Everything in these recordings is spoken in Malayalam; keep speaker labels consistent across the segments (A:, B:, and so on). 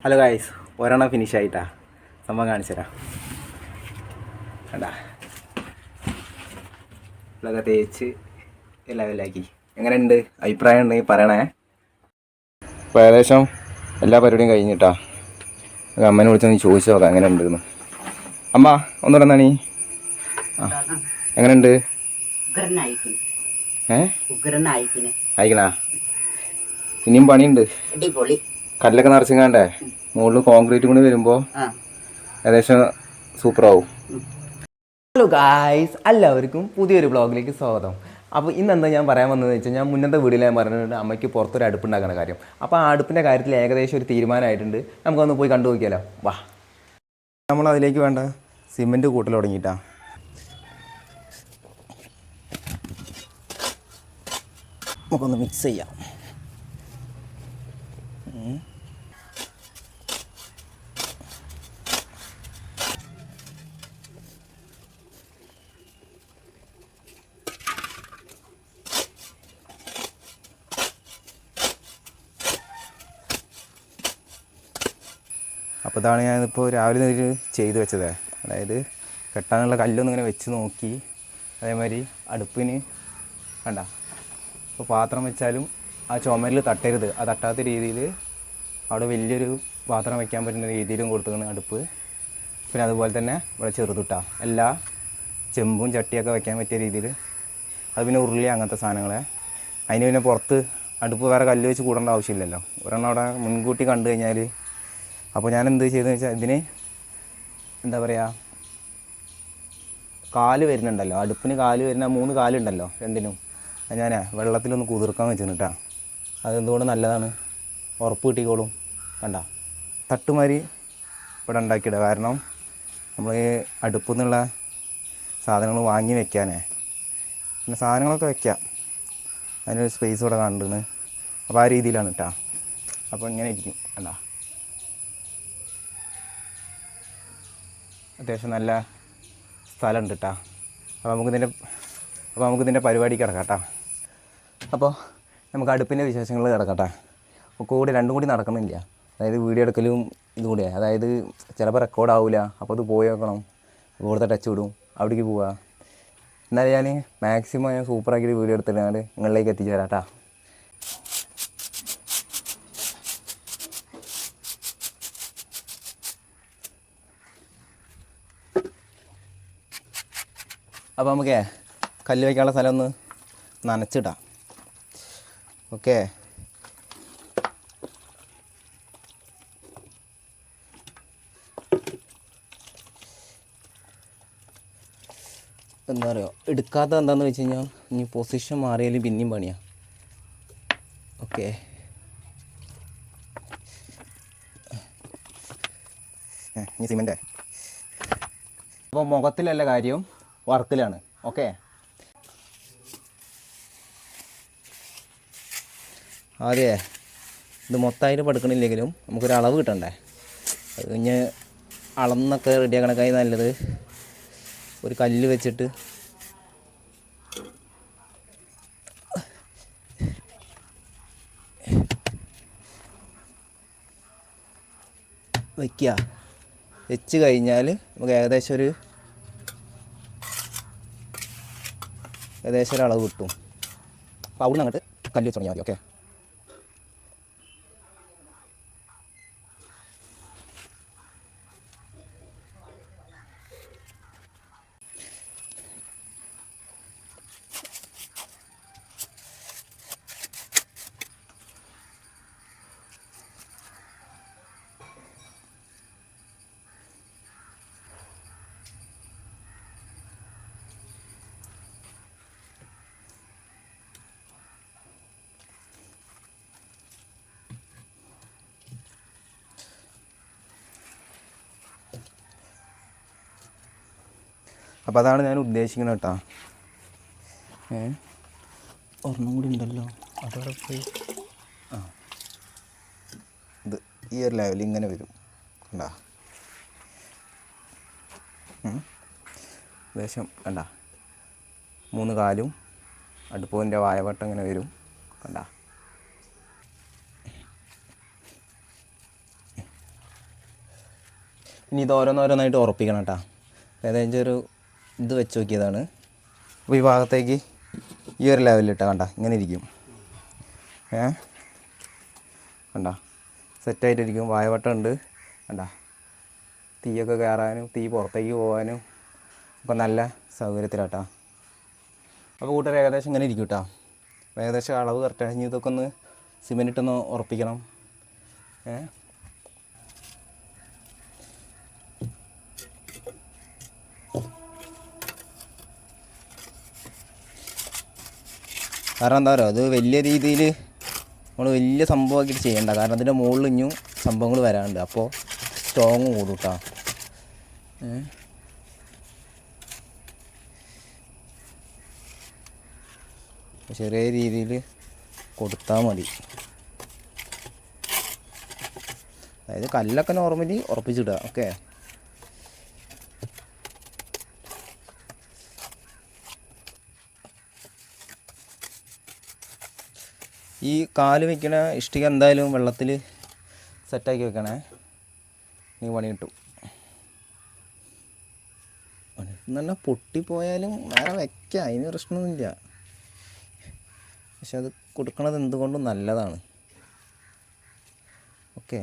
A: ഹലോ ഗായ്സ്, ഒരെണ്ണം ഫിനിഷ് ആയിട്ടാ. സംഭവം കാണിച്ചു തരാം. കണ്ടാ, ഇതൊക്കെ തേച്ച് ലെവലാക്കി. എങ്ങനെയുണ്ട്? അഭിപ്രായം ഉണ്ടെങ്കിൽ പറയണേ. ഇപ്പോൾ ഏകദേശം എല്ലാ പരിപാടിയും കഴിഞ്ഞിട്ടാ. അമ്മേനെ വിളിച്ചൊന്ന് ചോദിച്ചു നോക്കാം എങ്ങനെ ഉണ്ടെന്ന്. അമ്മ ഒന്നുകൂടെ നീ എങ്ങനെയുണ്ട്? അയക്കണാ? ഇനിയും പണിയുണ്ട്. കല്ലൊക്കെ നിറച്ചിങ്ങാണ്ടേ മുകളിൽ കോൺക്രീറ്റ് കൂടി വരുമ്പോൾ ഏകദേശം സൂപ്പറാവും. ഹലോ ഗായ്സ്, എല്ലാവർക്കും പുതിയൊരു ബ്ലോഗിലേക്ക് സ്വാഗതം. അപ്പോൾ ഇന്ന് എന്താ ഞാൻ പറയാൻ വന്നതെന്ന് വെച്ചാൽ, ഞാൻ മുന്നത്തെ വീഡിയോയിൽ ഞാൻ പറഞ്ഞിട്ടുണ്ട് അമ്മയ്ക്ക് പുറത്തൊരു അടുപ്പുണ്ടാക്കുന്ന കാര്യം. അപ്പോൾ ആ അടുപ്പിൻ്റെ കാര്യത്തിൽ ഏകദേശം ഒരു തീരുമാനമായിട്ടുണ്ട്. നമുക്കൊന്ന് പോയി കണ്ടു നോക്കിയാലോ? വാ. നമ്മൾ അതിലേക്ക് വേണ്ട സിമെൻറ്റ് കൂട്ടൽ തുടങ്ങിയിട്ടാ. നമുക്കൊന്ന് മിക്സ് ചെയ്യാം. അപ്പോൾ ഇതാണ് ഞാനിപ്പോൾ രാവിലെ ചെയ്ത് വെച്ചത്. അതായത് കെട്ടാനുള്ള കല്ലൊന്നും ഇങ്ങനെ വെച്ച് നോക്കി. അതേമാതിരി അടുപ്പിന് വേണ്ട, ഇപ്പോൾ പാത്രം വെച്ചാലും ആ ചുമരിൽ തട്ടരുത്. ആ തട്ടാത്ത രീതിയിൽ അവിടെ വലിയൊരു പാത്രം വയ്ക്കാൻ പറ്റുന്ന രീതിയിലും കൊടുത്തുകൊണ്ട് അടുപ്പ്. പിന്നെ അതുപോലെ തന്നെ ഇവിടെ ചെറുതുട്ടാ എല്ലാ ചെമ്പും ചട്ടിയൊക്കെ വയ്ക്കാൻ പറ്റിയ രീതിയിൽ. അത് പിന്നെ ഉരുളി അങ്ങനത്തെ സാധനങ്ങളെ. അതിന് പിന്നെ പുറത്ത് അടുപ്പ് വേറെ കല്ല് വെച്ച് കൂടേണ്ട ആവശ്യമില്ലല്ലോ. ഒരെണ്ണം അവിടെ മുൻകൂട്ടി കണ്ടു കഴിഞ്ഞാൽ. അപ്പോൾ ഞാൻ എന്ത് ചെയ്തെന്ന് വെച്ചാൽ, ഇതിന് എന്താ പറയുക, കാല് വരുന്നുണ്ടല്ലോ, അടുപ്പിന് കാല് വരുന്ന 3 കാലുണ്ടല്ലോ രണ്ടിനും. അത് ഞാൻ വെള്ളത്തിലൊന്ന് കുതിർക്കാൻ വെച്ചിട്ടാ. അതെന്തുകൊണ്ട് നല്ലതാണ്, ഉറപ്പ് കിട്ടിക്കോളും. കണ്ട തട്ടുമാരി ഇവിടെ ഉണ്ടാക്കിയിടുക. കാരണം നമ്മൾ ഈ അടുപ്പിൽ നിന്നുള്ള സാധനങ്ങൾ വാങ്ങി വെക്കാനേ, പിന്നെ സാധനങ്ങളൊക്കെ വെക്കാം, അതിനൊരു സ്പേസ് ഇവിടെ കണ്ടിരുന്നു. അപ്പോൾ ആ രീതിയിലാണ് കേട്ടോ. അപ്പോൾ ഇങ്ങനെ ഇരിക്കും. കണ്ട, അത്യാവശ്യം നല്ല സ്ഥലമുണ്ട് കേട്ടോ. അപ്പോൾ നമുക്കിതിൻ്റെ പരിപാടിക്ക് കിടക്കാം കേട്ടോ. അപ്പോൾ നമുക്ക് അടുപ്പിൻ്റെ വിശേഷങ്ങൾ കിടക്കട്ടെ. ഒക്കെ കൂടി രണ്ടും കൂടി നടക്കണില്ല. അതായത് വീഡിയോ എടുക്കലും ഇതും കൂടിയാണ്. അതായത് ചിലപ്പോൾ റെക്കോർഡ് ആവില്ല. അപ്പോൾ അത് പോയി വെക്കണം. ഇവിടുത്തെ ടച്ച് വിടും, അവിടേക്ക് പോവുക. എന്നാലും ഞാൻ മാക്സിമം ഞാൻ സൂപ്പറാക്കിയിട്ട് വീഡിയോ എടുത്തിട്ട് നിങ്ങളിലേക്ക് എത്തിച്ചു തരാം കേട്ടോ. അപ്പോൾ നമുക്ക് കല്ല് വയ്ക്കാനുള്ള സ്ഥലം ഒന്ന് നനച്ചിടാം. ഓക്കെ, എന്താ പറയുക, എടുക്കാത്ത എന്താണെന്ന് വെച്ച് കഴിഞ്ഞാൽ ഇനി പൊസിഷൻ മാറിയാൽ പിന്നെയും പണിയാണ്. ഓക്കെ, ഇനി സിമെൻറ്റേ. അപ്പോൾ മുഖത്തിലല്ല കാര്യം, വർക്കിലാണ്. ഓക്കെ, അതെ, ഇത് മൊത്തമായിട്ട് പഠിക്കണില്ലെങ്കിലും നമുക്കൊരു അളവ് കിട്ടണ്ടേ. അത് കഴിഞ്ഞ് അളന്നൊക്കെ റെഡിയാക്കണക്കായി നല്ലത് ഒരു കല്ല് വെച്ചിട്ട് വയ്ക്കുക. വെച്ച് കഴിഞ്ഞാൽ നമുക്ക് ഏകദേശം ഒരു അളവ് കിട്ടും. അപ്പോൾ അവിടെ നിന്ന് അങ്ങോട്ട് കല്ല് വെച്ച് തുടങ്ങിയാൽ മതി. ഓക്കെ, അപ്പോൾ അതാണ് ഞാൻ ഉദ്ദേശിക്കുന്നത് കേട്ടോ. ഒരെണ്ണം കൂടി ഉണ്ടല്ലോ, അതോടെ പോയി. ഇത് ഈ ഒരു ലെവലിൽ ഇങ്ങനെ വരും. കണ്ടാ, ഏകദേശം കണ്ടാ 3 കാലും അടുപ്പിൻ്റെ വായവട്ടം ഇങ്ങനെ വരും. കണ്ടാ, ഇനി ഇത് ഓരോന്നോരോന്നായിട്ട് ഉറപ്പിക്കണം കേട്ടോ. ഏകദേശം ഒരു ഇത് വെച്ച് നോക്കിയതാണ്. അപ്പോൾ ഈ ഭാഗത്തേക്ക് ഈ ഒരു ലെവലിലിട്ടാ കണ്ട ഇങ്ങനെ ഇരിക്കും. കണ്ട സെറ്റായിട്ടിരിക്കും. വായവട്ടം ഉണ്ട് കണ്ട. തീയൊക്കെ കയറാനും തീ പുറത്തേക്ക് പോകാനും ഒക്കെ നല്ല സൗകര്യത്തിലാട്ടാ. അപ്പോൾ കൂട്ടുകാർ ഏകദേശം ഇങ്ങനെ ഇരിക്കും കേട്ടോ. അപ്പോൾ ഏകദേശം അളവ് കറക്റ്റാണ്. ഇനി ഇതൊക്കെ ഒന്ന് സിമെൻറ്റ് ഇട്ടൊന്ന് ഉറപ്പിക്കണം. കാരണം എന്താ പറയുക, അത് വലിയ രീതിയിൽ നമ്മൾ വലിയ സംഭവമാക്കിയിട്ട് ചെയ്യണ്ട. കാരണം അതിൻ്റെ മുകളിൽ ഇനിയും സംഭവങ്ങൾ വരാനുണ്ട്. അപ്പോൾ സ്ട്രോങ് കൂടും കേട്ടോ. ചെറിയ രീതിയിൽ കൊടുത്താൽ മതി. അതായത് കല്ലൊക്കെ നോർമലി ഉറപ്പിച്ചിടുക. ഓക്കെ. ഈ കാല് വയ്ക്കണ ഇഷ്ടിക എന്തായാലും വെള്ളത്തിൽ സെറ്റാക്കി വെക്കണേ. നീ പണി കിട്ടും. നല്ല പൊട്ടിപ്പോയാലും വേറെ വയ്ക്കാം, അതിന് പ്രശ്നമൊന്നുമില്ല. പക്ഷെ അത് കൊടുക്കണത് എന്തുകൊണ്ടും നല്ലതാണ്. ഓക്കെ.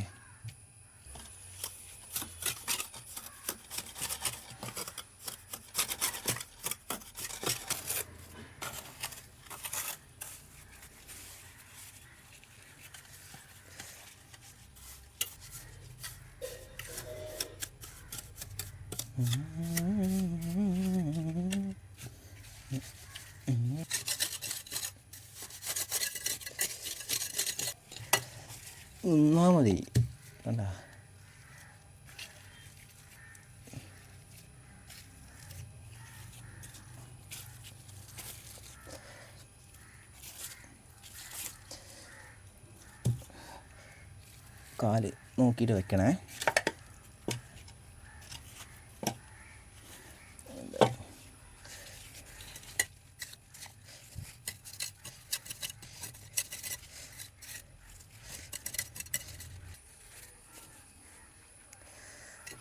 A: നിന്നാ മതി കണ്ട. കാല് നോക്കിയിട്ട് വെക്കണേ.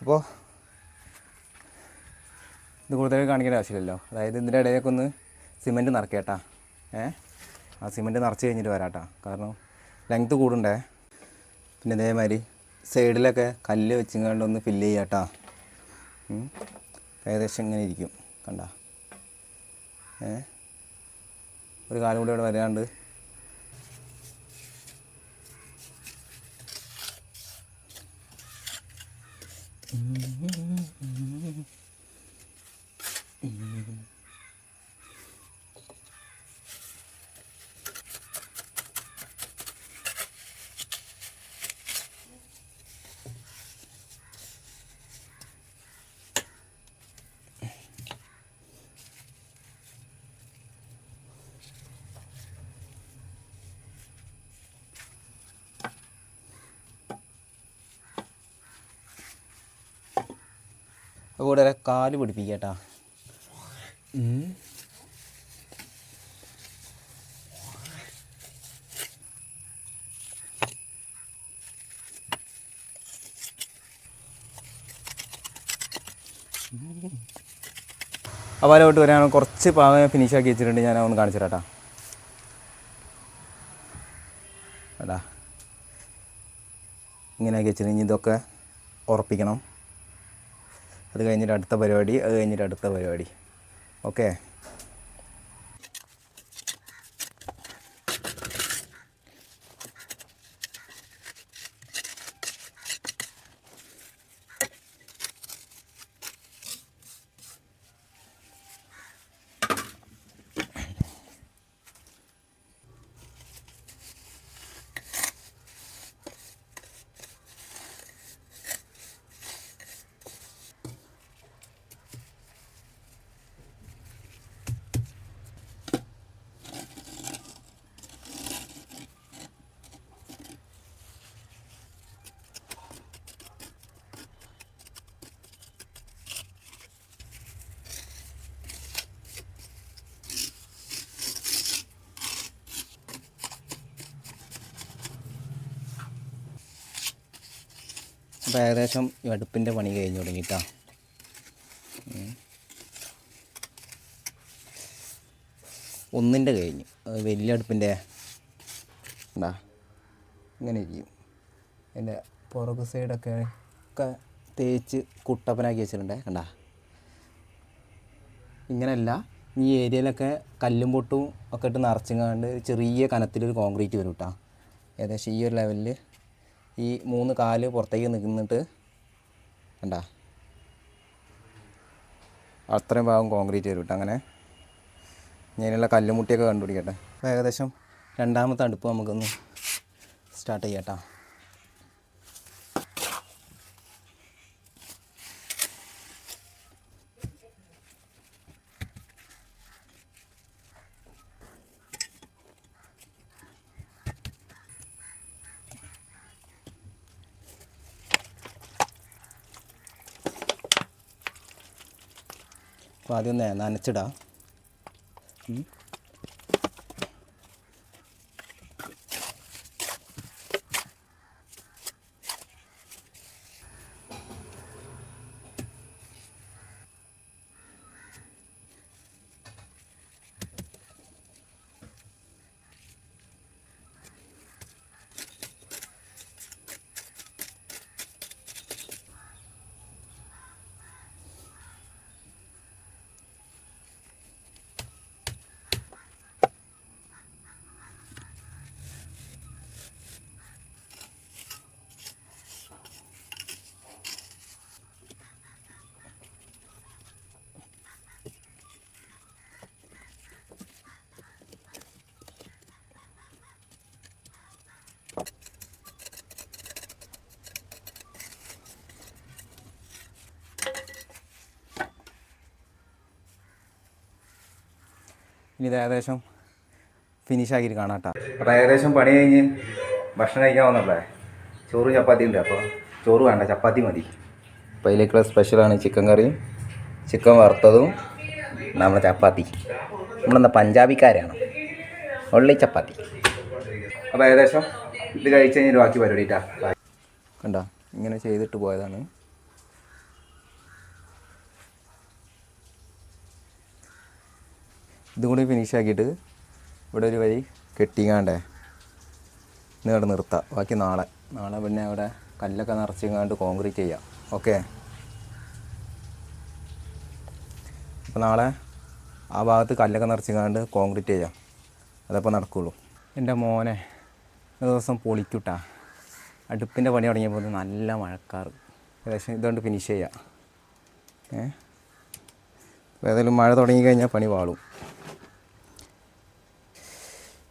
A: അപ്പോൾ ഇത് കൂടുതൽ കാണിക്കേണ്ട ആവശ്യമില്ലല്ലോ. അതായത് ഇതിൻ്റെ ഇടയിലേക്ക് ഒന്ന് സിമെൻറ്റ് നിറയ്ക്കേട്ടാ. ആ സിമെൻറ്റ് നിറച്ച് കഴിഞ്ഞിട്ട് വരാട്ടാ. കാരണം ലെങ്ത്ത് കൂടണ്ടേ. പിന്നെ ഇതേമാതിരി സൈഡിലൊക്കെ കല്ല് വെച്ചിങ്ങാണ്ടൊന്ന് ഫില്ല് ചെയ്യാട്ടാ. ഏകദേശം ഇങ്ങനെ ഇരിക്കും കണ്ട. ഒരു കാലം കൂടി ഇവിടെ വരാണ്ട്. കൂടെ കാല് പിടിപ്പിക്കട്ടാ. അപ്പോൾ അതിലോട്ട് വരാൻ കുറച്ച് പാകം ഫിനിഷാക്കി വെച്ചിട്ടുണ്ട്. ഞാൻ ഒന്ന് കാണിച്ചു തരാട്ടാ. എടാ ഇങ്ങനെയാക്കി വെച്ചിട്ട് ഇനി ഇതൊക്കെ ഉറപ്പിക്കണം. അത് കഴിഞ്ഞിട്ട് അടുത്ത പരിപാടി, അത് കഴിഞ്ഞിട്ട് അടുത്ത പരിപാടി. ഓക്കെ. അപ്പോൾ ഏകദേശം ഈ അടുപ്പിൻ്റെ പണി കഴിഞ്ഞ് തുടങ്ങിയിട്ടാ. ഒന്നിൻ്റെ കഴിഞ്ഞു, വലിയ അടുപ്പിൻ്റെ ഉണ്ടാ ഇങ്ങനെ ഇരിക്കും. എൻ്റെ പുറകു സൈഡൊക്കെ തേച്ച് കുട്ടപ്പനാക്കി വെച്ചിട്ടുണ്ടേ, കണ്ടാ. ഇങ്ങനെയല്ല, ഈ ഏരിയയിലൊക്കെ കല്ലും പൊട്ടും ഒക്കെ ഇട്ട് നിറച്ചിങ്ങാണ്ട് ചെറിയ കനത്തിലൊരു കോൺക്രീറ്റ് വരും കേട്ടോ. ഏകദേശം ഈ ഒരു ലെവലിൽ ഈ 3 കാല് പുറത്തേക്ക് നിന്നിട്ട് കണ്ടാ അത്രയും ഭാഗം കോൺക്രീറ്റ് വരും കേട്ടോ. അങ്ങനെ ഞാനുള്ള കല്ലുമുട്ടിയൊക്കെ കണ്ടുപിടിക്കട്ടെ. അപ്പോൾ ഏകദേശം രണ്ടാമത്തെ അടുപ്പ് നമുക്കൊന്ന് സ്റ്റാർട്ട് ചെയ്യാം കേട്ടോ. അപ്പോൾ ആദ്യം ഒന്ന് നനച്ചിടാം. ഇനി ഇത് ഏകദേശം ഫിനിഷാക്കിയിട്ട് കാണാം കേട്ടോ. അപ്പോൾ ഏകദേശം പണി കഴിഞ്ഞ് ഭക്ഷണം കഴിക്കാൻ വന്നല്ലേ. ചോറ് ചപ്പാത്തി ഉണ്ട്, അപ്പോൾ ചോറ് വേണ്ട, ചപ്പാത്തി മതി. അപ്പോൾ അതിലേക്കുള്ള സ്പെഷ്യലാണ് ചിക്കൻ കറിയും ചിക്കൻ വറുത്തതും നമ്മുടെ ചപ്പാത്തി. നമ്മളെന്താ പഞ്ചാബിക്കാരാണ്, ഉള്ളി ചപ്പാത്തി. അപ്പോൾ ഏകദേശം ഇത് കഴിച്ച് കഴിഞ്ഞാൽ ബാക്കി പരിപാടിയിട്ടാ. കണ്ടോ, ഇങ്ങനെ ചെയ്തിട്ട് പോയതാണ്. ഇതും കൂടി ഫിനിഷാക്കിയിട്ട് ഇവിടെ ഒരു വരി കെട്ടിങ്ങാണ്ടേ ഇന്നിവിടെ നിർത്താം. ബാക്കി നാളെ പിന്നെ അവിടെ കല്ലൊക്കെ നിറച്ചിങ്ങാണ്ട് കോൺക്രീറ്റ് ചെയ്യാം. ഓക്കെ, അപ്പോൾ നാളെ ആ ഭാഗത്ത് കല്ലൊക്കെ നിറച്ചിങ്ങാണ്ട് കോൺക്രീറ്റ് ചെയ്യാം. അതപ്പോൾ നടക്കുള്ളൂ. എൻ്റെ മോനെ ഒരു ദിവസം പൊളിക്കൂട്ടാ. അടുപ്പിൻ്റെ പണി തുടങ്ങിയപ്പോൾ നല്ല മഴക്കാറ്. ഏകദേശം ഇതുകൊണ്ട് ഫിനിഷ് ചെയ്യാം. ഏതായാലും മഴ തുടങ്ങിക്കഴിഞ്ഞാൽ പണി വാളും.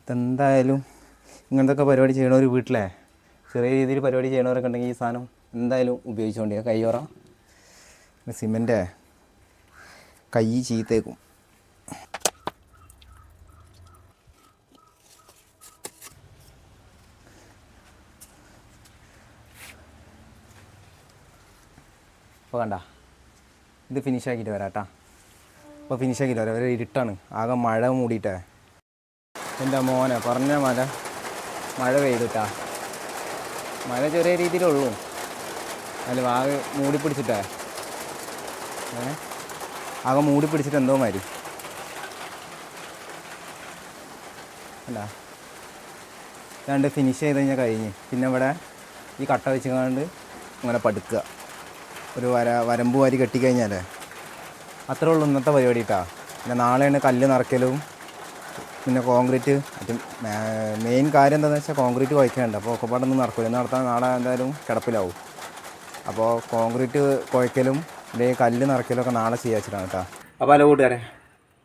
A: ഇതെന്തായാലും ഇങ്ങനത്തെ പരിപാടി ചെയ്യണവർ വീട്ടിലെ ചെറിയ രീതിയിൽ പരിപാടി ചെയ്യണവരൊക്കെ ഉണ്ടെങ്കിൽ ഈ സാധനം എന്തായാലും ഉപയോഗിച്ചുകൊണ്ട് കയ്യോറ സിമെൻറ്റ് കൈ ചീത്തേക്കും. അപ്പോൾ കണ്ട, ഇത് ഫിനിഷാക്കിയിട്ട് വരാം കേട്ടോ. അപ്പോൾ ഫിനിഷാക്കിയിട്ട് വരാം. ഒരു ഇരുട്ടാണ്, ആകെ മഴ മൂടിയിട്ടേ. എൻ്റെ മോനെ പറഞ്ഞ മഴ പെയ്തിട്ടാ. മഴ ചെറിയ രീതിയിലുള്ളൂ, അതിൽ ആകെ മൂടിപ്പിടിച്ചിട്ടേ. ആകെ മൂടിപ്പിടിച്ചിട്ട് എന്തോ മാതിരി അല്ല. രണ്ട് ഫിനിഷ് ചെയ്ത് കഴിഞ്ഞാൽ കഴിഞ്ഞ് പിന്നെ ഇവിടെ ഈ കട്ട വെച്ചുകൊണ്ട് അങ്ങനെ പടുക്കുക. ഒരു വരമ്പ് വാരി കെട്ടിക്കഴിഞ്ഞാലേ അത്രേ ഉള്ളൂ ഇന്നത്തെ പരിപാടി കേട്ടോ. പിന്നെ നാളെയാണ് കല്ല് നിറയ്ക്കലും പിന്നെ കോൺക്രീറ്റ്. മെയിൻ കാര്യം എന്താണെന്ന് വെച്ചാൽ കോൺക്രീറ്റ് കുഴയ്ക്കാനുണ്ട്. അപ്പോൾ ഒക്കെപ്പാടൊന്നും നടക്കില്ല. ഇന്ന് നടത്താൻ നാളെ എന്തായാലും കിടപ്പിലാവും. അപ്പോൾ കോൺക്രീറ്റ് കുഴയ്ക്കലും അല്ലെങ്കിൽ കല്ല് നിറയ്ക്കലൊക്കെ നാളെ ചെയ്യാച്ചിട്ടാണ് കേട്ടോ. അപ്പോൾ അല്ല കൂട്ടുകാരെ,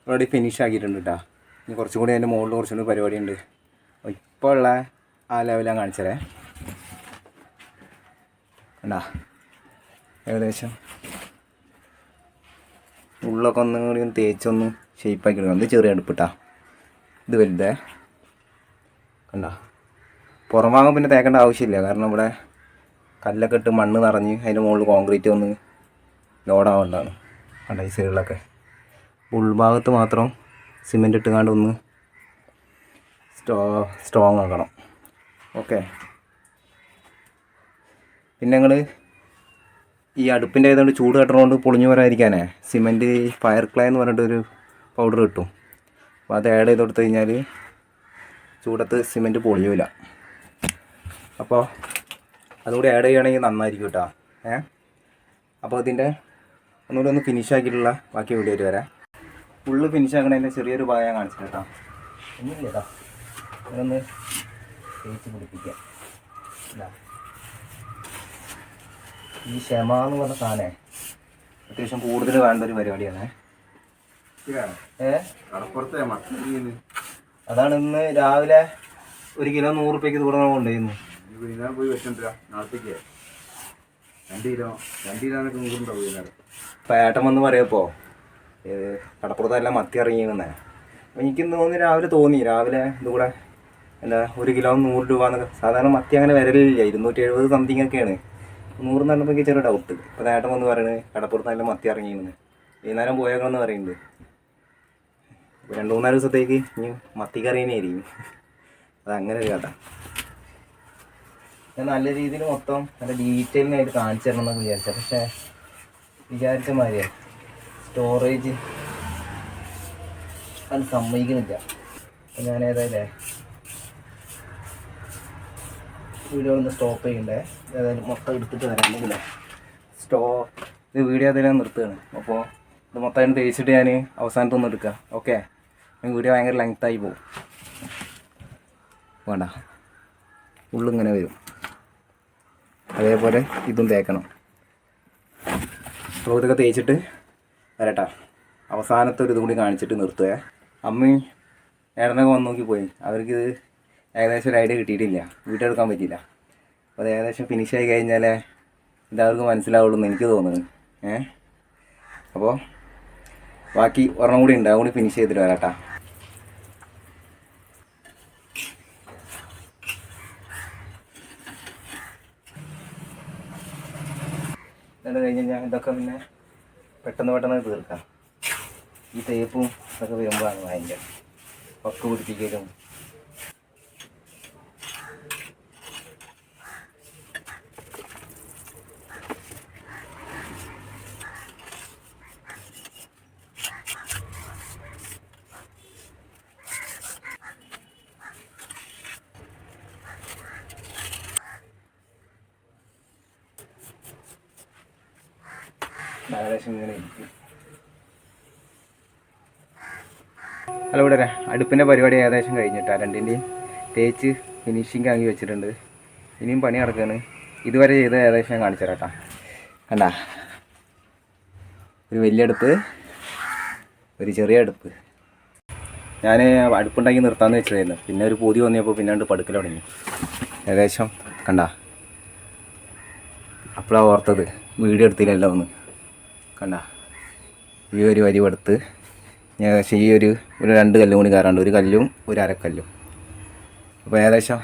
A: ഓൾറെഡി ഫിനിഷ് ആക്കിയിട്ടുണ്ട് കേട്ടോ. ഇനി കുറച്ചും കൂടി അതിൻ്റെ മുകളിൽ കുറച്ചും കൂടി പരിപാടിയുണ്ട്. ഇപ്പോൾ ഉള്ള ആ ലെവൽ ഞാൻ കാണിച്ചതേ. കണ്ടാ, ഏകദേശം ഉള്ളൊക്കെ ഒന്നും കൂടി ഒന്ന് തേച്ചൊന്ന് ഷേപ്പാക്കി എടുക്കണം. ഇത് ചെറിയ അടുപ്പിട്ടാ, ഇത് വലുതേ. കണ്ട, പുറം ഭാഗം പിന്നെ തേക്കേണ്ട ആവശ്യമില്ല, കാരണം ഇവിടെ കല്ലൊക്കെ ഇട്ട് മണ്ണ് നിറഞ്ഞ് അതിൻ്റെ മുകളിൽ കോൺക്രീറ്റ് ഒന്ന് ലോഡാവേണ്ടതാണ്. കണ്ട, ഈ സൈഡിലൊക്കെ ഉൾഭാഗത്ത് മാത്രം സിമെൻറ്റ് ഇട്ടുകൊണ്ട് ഒന്ന് സ്ട്രോങ് ആക്കണം. ഓക്കെ, പിന്നെ നിങ്ങൾ ഈ അടുപ്പിൻ്റെ ആയതുകൊണ്ട് ചൂട് കട്ടണോണ്ട് പൊളിഞ്ഞു വരാതിരിക്കാനേ സിമെൻറ്റ് ഫയർ ക്ലേ എന്ന് പറഞ്ഞിട്ടൊരു പൗഡർ കിട്ടും. അപ്പോൾ അത് ആഡ് ചെയ്ത് കൊടുത്തു കഴിഞ്ഞാൽ ചൂടത്ത് സിമെൻറ്റ് പൊളിയൂല. അപ്പോൾ അതുകൂടി ആഡ് ചെയ്യുകയാണെങ്കിൽ നന്നായിരിക്കും കേട്ടോ. അപ്പോൾ ഇതിൻ്റെ ഒന്നുകൂടി ഒന്ന് ഫിനിഷ് ആക്കിയിട്ടുള്ള ബാക്കി വീഡിയോ ആയിട്ട് വരാം. ഫുള്ള് ഫിനിഷ് ആക്കണതിൻ്റെ ചെറിയൊരു ഭാഗം കാണിച്ചിട്ട് കേട്ടോ. ഒന്നുമില്ല കേട്ടോ, ഇതൊന്ന് തേച്ച് പിടിപ്പിക്കാം. ഈ ക്ഷമ എന്ന് പറഞ്ഞ സാധനമേ അത്യാവശ്യം കൂടുതൽ വേണ്ട ഒരു പരിപാടിയാണ്. അതാണ് ഇന്ന് രാവിലെ 1 കിലോ 100 രൂപയ്ക്ക് തുടങ്ങാൻ കൊണ്ടുപോയിരുന്നു.
B: പോയി വെച്ചോണ്ടിരാ നാളത്തേക്ക് 2 കിലോ 2 കിലോനൊക്കെ 100 ഉണ്ടാവും.
A: ഇപ്പം ഏട്ടൻ വന്ന് പറയപ്പോൾ കടപ്പുറത്തെല്ലാം മത്തി ഇറങ്ങിയെന്നേ. അപ്പോൾ എനിക്കിന്ന് രാവിലെ ഇതുകൂടെ എന്താ 1 കിലോ 100 രൂപ എന്നൊക്കെ. സാധാരണ മത്തി അങ്ങനെ വരലില്ല, 270 സംതിങ് ഒക്കെയാണ്. 100 എന്ന് പറഞ്ഞപ്പോൾ ചെറിയ ഡൗട്ട്. ഇപ്പോൾ ഏട്ടൻ വന്ന് പറയുന്നത് കടപ്പുറത്ത് നല്ല മത്തി ഇറങ്ങിയെന്ന്. വൈകുന്നേരം പോയേക്കാന്ന് പറയുന്നുണ്ട്. 2-3 ദിവസത്തേക്ക് ഇനി മത്തി കറിയനെയായിരിക്കും. അതങ്ങനെ ഒരു കഥ. ഞാൻ നല്ല രീതിയിൽ മൊത്തം നല്ല ഡീറ്റെയിലിനായിട്ട് കാണിച്ചു തരണം എന്നൊക്കെ വിചാരിച്ചത്. പക്ഷേ വിചാരിച്ച മാതിരിയാണ് സ്റ്റോറേജ് അത് സമ്മതിക്കുന്നില്ല. അപ്പം ഞാൻ ഏതായാലേ വീഡിയോ ഒന്ന് സ്റ്റോപ്പ് ചെയ്യണ്ടേ. ഏതായാലും മൊത്തം എടുത്തിട്ട് വരാമെങ്കിൽ ഇത് വീഡിയോ ഏതായാലും നിർത്തുകയാണ്. അപ്പോൾ ഇത് മൊത്തം തേച്ചിട്ട് ഞാൻ അവസാനത്തൊന്നും എടുക്കാം. ഓക്കെ, വീഡിയോ ഭയങ്കര ലെങ്ത്തായി പോകും. വേണ്ട, ഉള്ളിങ്ങനെ വരും. അതേപോലെ ഇതും തേക്കണം. അപ്പോൾ ഇതൊക്കെ തേച്ചിട്ട് വരട്ടാ. അവസാനത്തെ ഒരു ഇതും കൂടി കാണിച്ചിട്ട് നിർത്തുക. അമ്മയും ഏട്ടനൊക്കെ വന്ന് നോക്കി പോയി. അവർക്കിത് ഏകദേശം ഒരു ഐഡിയ കിട്ടിയിട്ടില്ല, വീട്ടിലെടുക്കാൻ പറ്റിയില്ല. അപ്പോൾ അത് ഏകദേശം ഫിനിഷായി കഴിഞ്ഞാലേ ഇതവർക്ക് മനസ്സിലാവുള്ളൂ എന്ന് എനിക്ക് തോന്നുന്നു. അപ്പോൾ ബാക്കി ഒരെണ്ണം കൂടി ഉണ്ട്, അതും കൂടി ഫിനിഷ് ചെയ്തിട്ട് വരാട്ടാ. എന്നിട്ട് കഴിഞ്ഞ് കഴിഞ്ഞാൽ ഇതൊക്കെ പിന്നെ പെട്ടെന്ന് തീർക്കാം. ഈ തേപ്പും ഇതൊക്കെ വരുമ്പോഴാണ് ഭയങ്കര പക്ക് പിടിപ്പിക്കലും. ഏകദേശം ഇങ്ങനെ ഇരിക്കും. അല്ല ഇവിടെ അടുപ്പിൻ്റെ പരിപാടി ഏകദേശം കഴിഞ്ഞിട്ടാണ്. രണ്ടിൻ്റെയും തേച്ച് ഫിനിഷിങ് ആക്കി വെച്ചിട്ടുണ്ട്. ഇനിയും പണി നടക്കുകയാണ്. ഇതുവരെ ചെയ്ത് ഏകദേശം ഞാൻ കാണിച്ചു തരാം. കണ്ട, ഒരു വലിയ അടുപ്പ്, ഒരു ചെറിയ അടുപ്പ്. ഞാൻ അടുപ്പുണ്ടാക്കി നിർത്താമെന്ന് വെച്ചതായിരുന്നു. പിന്നെ ഒരു പൂതി വന്നിയപ്പോൾ പിന്നെ രണ്ട് പടുക്കൽ തുടങ്ങി. ഏകദേശം കണ്ട, അപ്പോഴാണ് ഓർത്തത് വീഡിയോ എടുത്തില്ലല്ലോ ഒന്ന്. കണ്ട, ഈ ഒരു വരി എടുത്ത് ഏകദേശം ഈ ഒരു 2 കല്ലും കൂടി കയറാണ്ട്, ഒരു കല്ലും ഒരു അരക്കല്ലും. അപ്പോൾ ഏകദേശം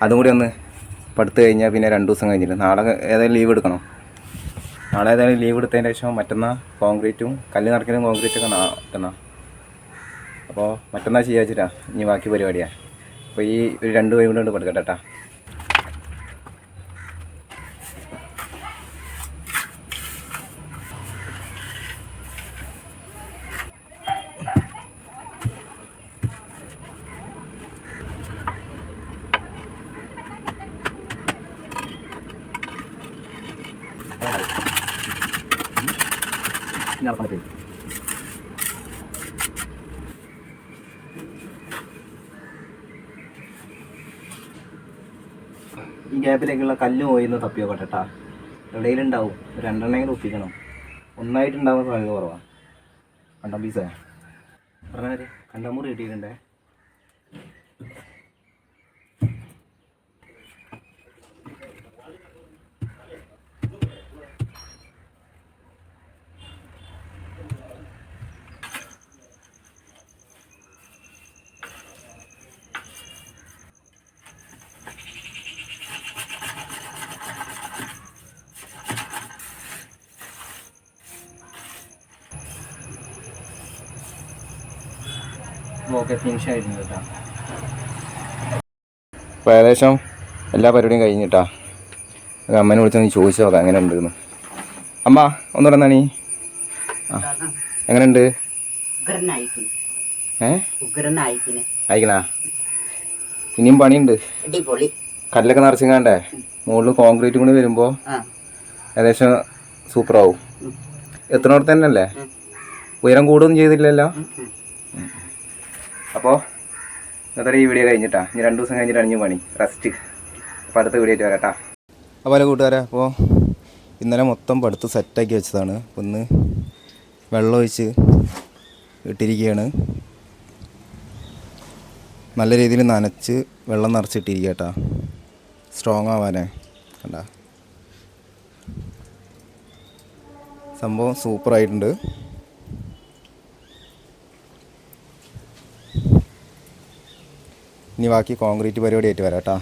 A: അതും കൂടി ഒന്ന് പടുത്ത് കഴിഞ്ഞാൽ പിന്നെ 2 ദിവസം കഴിഞ്ഞിട്ട് നാളെ ഏതായാലും ലീവ് എടുക്കണം. നാളെ ഏതായാലും ലീവ് എടുത്തതിന് ശേഷം മറ്റന്നാൾ കോൺക്രീറ്റും കല്ല് നടക്കലും കോൺക്രീറ്റൊക്കെ മറ്റന്നാൾ. അപ്പോൾ മറ്റന്നാൾ ചെയ്യാൻ വെച്ചിട്ടാ ഇനി ബാക്കി പരിപാടിയാണ്. അപ്പോൾ ഈ ഒരു 2 വരി കൊണ്ട് പടുക്കട്ടെ കേട്ടോ. ഈ ഗ്യാപ്പിലേക്കുള്ള കല്ല് പോയിന്ന് തപ്പിയോട്ടെ കേട്ടാ. എവിടെയിലുണ്ടാവും, 2 എണ്ണമെങ്കിലും ഒപ്പിക്കണം. ഒന്നായിട്ടുണ്ടാവുന്ന സാധ്യത കുറവാണ്. കണ്ടം പീസേ പറഞ്ഞാൽ കണ്ടമുറി കിട്ടിയിട്ടുണ്ടേ. ഓക്കെ, ഫിനിഷ് ആയിട്ടുണ്ട് കേട്ടോ. അപ്പോൾ ഏകദേശം എല്ലാ പരിപാടിയും കഴിഞ്ഞിട്ടാ. അമ്മേനെ വിളിച്ചൊന്ന് ചോദിച്ചു നോക്കാം എങ്ങനെ ഉണ്ടെന്ന്. അമ്മ ഒന്നുകൂടെ എന്നാണീ ആ എങ്ങനെയുണ്ട് അയക്കണ ഇനിയും പണിയുണ്ട്. കല്ലൊക്കെ നിറച്ചിങ്ങാണ്ടേ മുകളിൽ കോൺക്രീറ്റ് കൂടി വരുമ്പോൾ ഏകദേശം സൂപ്പറാവും. എത്രയോടെ തന്നെ അല്ലേ, ഉയരം കൂടുകയൊന്നും ചെയ്തില്ലല്ലോ. അപ്പോൾ ഇന്നത്തെ ഈ വീഡിയോ കഴിഞ്ഞിട്ടാ, ഇനി 2 ദിവസം കഴിഞ്ഞിട്ട് അണിഞ്ഞു പണി റെസ്റ്റ്. അപ്പോൾ അടുത്ത വീഡിയോ ആയിട്ട് വരാട്ടാ. അപ്പോൾ അല്ലേ കൂട്ടുകാരെ, അപ്പോൾ ഇന്നലെ മൊത്തം പടുത്ത് സെറ്റാക്കി വെച്ചതാണ്. അപ്പോൾ ഇന്ന് വെള്ളം ഒഴിച്ച് ഇട്ടിരിക്കുകയാണ്. നല്ല രീതിയിൽ നനച്ച് വെള്ളം നിറച്ചിട്ടിരിക്കുക കേട്ടോ, സ്ട്രോങ് ആവാനേ. കണ്ട സംഭവം സൂപ്പറായിട്ടുണ്ട്. ഇനി ബാക്കി കോൺക്രീറ്റ് പരിപാടി ആയിട്ട് വരാം കേട്ടോ.